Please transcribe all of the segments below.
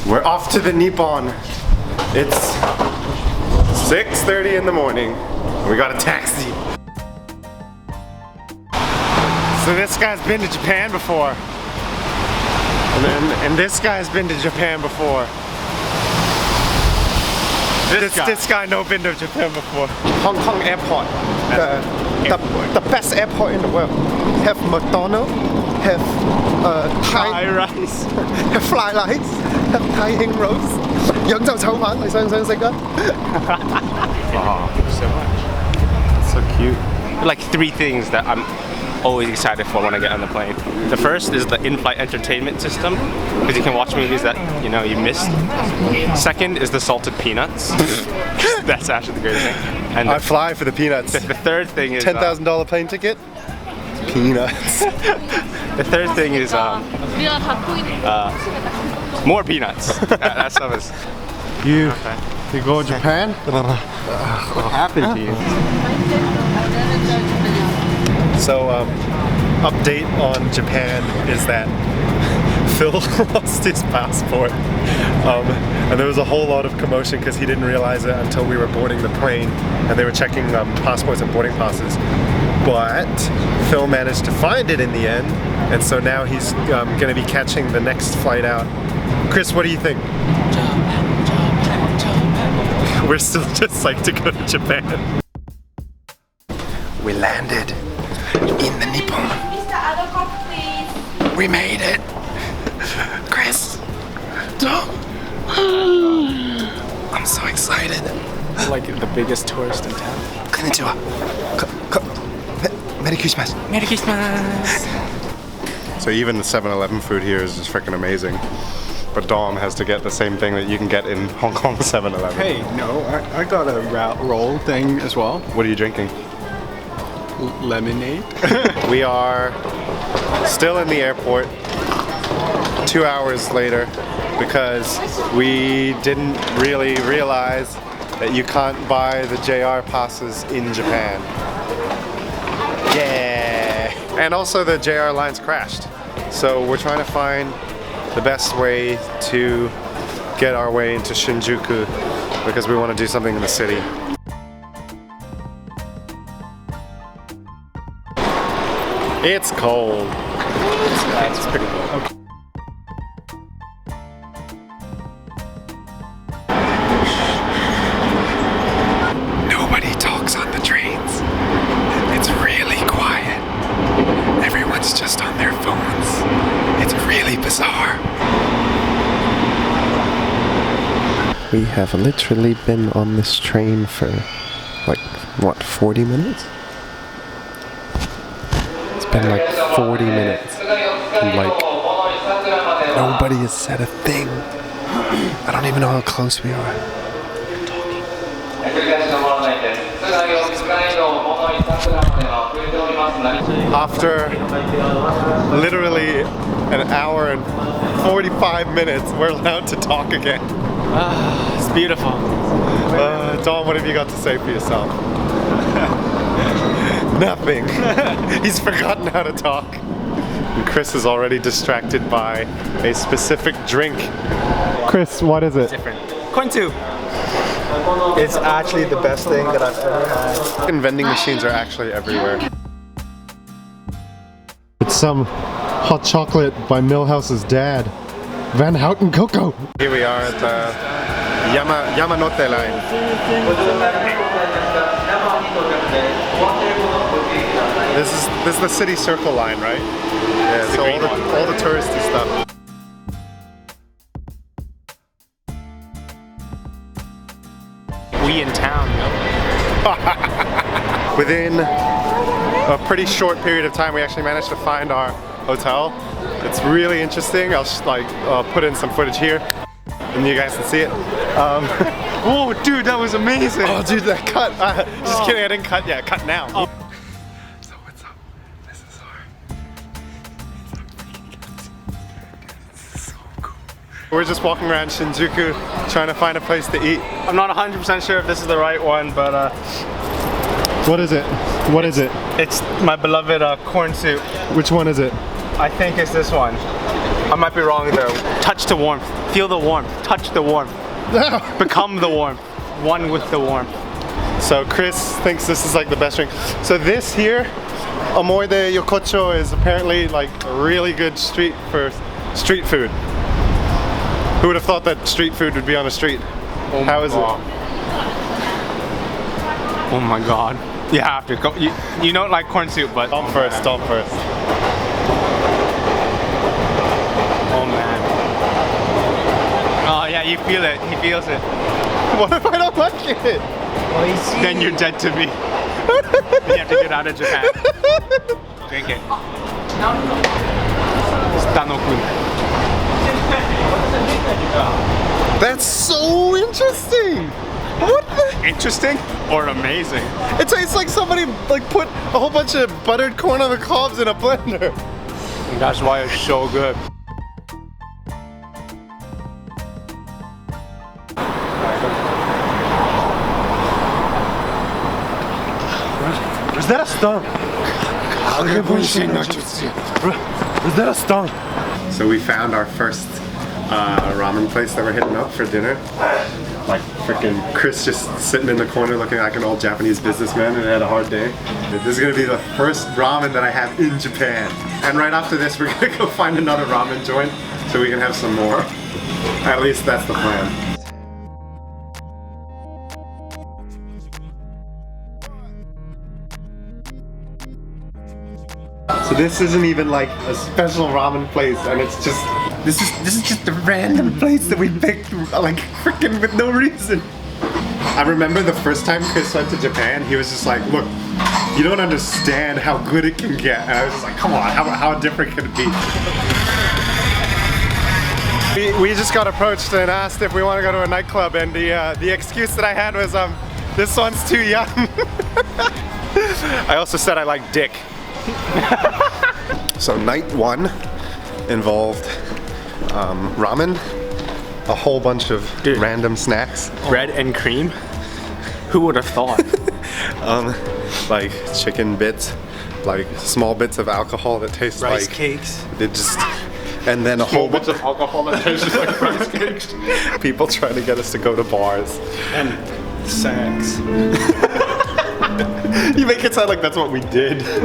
We're off to the Nippon. It's 6:30 in the morning. We got a taxi. So this guy's been to Japan before. And this guy's been to Japan before. This guy no been to Japan before. Hong Kong airport. The best airport in the world. Have McDonald's, have Thai rice, have fly rice, have Thai hing roast. 揚州炒飯，你想唔想食啊？ Oh, so much. So cute. Like 3 things that I'm always excited for when I get on the plane. The first is the in-flight entertainment system, because you can watch movies that you missed. Second is the salted peanuts. That's actually the greatest thing. And I fly for the peanuts. The third thing is $10,000 plane ticket. Peanuts. The third thing is more peanuts. That stuff is. You go to Japan? What happened to you? So, update on Japan is that Phil lost his passport. And there was a whole lot of commotion because he didn't realize it until we were boarding the plane and they were checking passports and boarding passes. But Phil managed to find it in the end, and so now he's going to be catching the next flight out. Chris, what do you think? We're still just psyched to go to Japan. We landed in the Nippon. We made it. Chris, Tom. I'm so excited. Like the biggest tourist in town. Konnichiwa. Merry Christmas. Merry Christmas. So even the 7-Eleven food here is just freaking amazing. But Dom has to get the same thing that you can get in Hong Kong 7-Eleven. Hey, no, I got a roll thing as well. What are you drinking? Lemonade. We are still in the airport 2 hours later because we didn't really realize that you can't buy the JR passes in Japan. Yeah! And also the JR lines crashed. So we're trying to find the best way to get our way into Shinjuku because we want to do something in the city. It's cold. It's pretty cool. Okay. Nobody talks on the trains. It's really quiet. Everyone's just on their phones. It's really bizarre. We have literally been on this train for like, what, 40 minutes? It's been like 40 minutes. And like, nobody has said a thing. I don't even know how close we are. After literally an hour and 45 minutes, we're allowed to talk again. It's beautiful. Don, what have you got to say for yourself? Nothing. He's forgotten how to talk. And Chris is already distracted by a specific drink. Chris, what is it? Different. Kontu. It's actually the best thing that I've ever had. And vending machines are actually everywhere. It's some hot chocolate by Milhouse's dad, Van Houten Cocoa. Here we are at the Yamanote line. This is the city circle line, right? Yeah, so all the touristy stuff. We in town. Within a pretty short period of time, we actually managed to find our hotel. It's really interesting. I'll put in some footage here, and you guys can see it. Oh, dude, that was amazing! Oh, dude, that cut. Just kidding, I didn't cut yet. Cut now. Oh. So what's up? This is so cool. We're just walking around Shinjuku, trying to find a place to eat. I'm not 100% sure if this is the right one, but What is it? What is it? it's my beloved corn soup. Which one is it? I think it's this one. I might be wrong though. Touch to warmth. Feel the warmth, touch the warmth, become the warmth, one with the warmth. So Chris thinks this is like the best drink. So this here, Amoy de Yokocho, is apparently like a really good street food. Who would have thought that street food would be on a street? How is it? Oh my god. You have to go. You don't like corn soup, but Tom first. Oh man. Oh yeah, you feel it. He feels it. What if I don't like it? Then you're dead to me. You have to get out of Japan. Drink it. Stano-kun. That's so interesting. What the? Interesting or amazing? It tastes like somebody like put a whole bunch of buttered corn on the cobs in a blender. And that's why it's so good. Is that a stung? Is that a stung? So we found our first ramen place that we're hitting up for dinner. Like freaking Chris just sitting in the corner looking like an old Japanese businessman and had a hard day. This is gonna be the first ramen that I have in Japan. And right after this we're gonna go find another ramen joint so we can have some more. At least that's the plan. So this isn't even like a special ramen place, and it's just this is just a random place that we picked like freaking with no reason. I remember the first time Chris went to Japan, he was just like, look, you don't understand how good it can get. And I was just like, come on, how different can it be? We just got approached and asked if we want to go to a nightclub, and the excuse that I had was this one's too young. I also said I like dick. So night one involved ramen, a whole bunch of random snacks. Bread and cream? Who would have thought? Like chicken bits, like small bits of alcohol that taste Rice like cakes. It just, and then a whole bunch of alcohol that tastes like rice cakes. people trying to get us to go to bars. And sex. You make it sound like that's what we did. So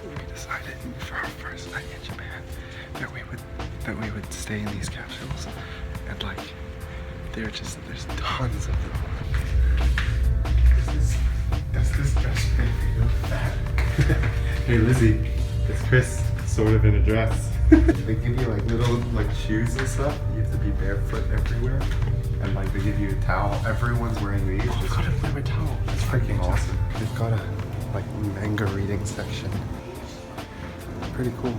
we decided for our first night in Japan that we would stay in these capsules, and like there's tons of them. That's this best friend for you, fat. Hey Lizzie, it's Chris, sort of in a dress. They give you like little like shoes and stuff. You have to be barefoot everywhere. And like they give you a towel. Everyone's wearing these. I gotta wear my towel. It's freaking awesome. They've got a like manga reading section. Pretty cool.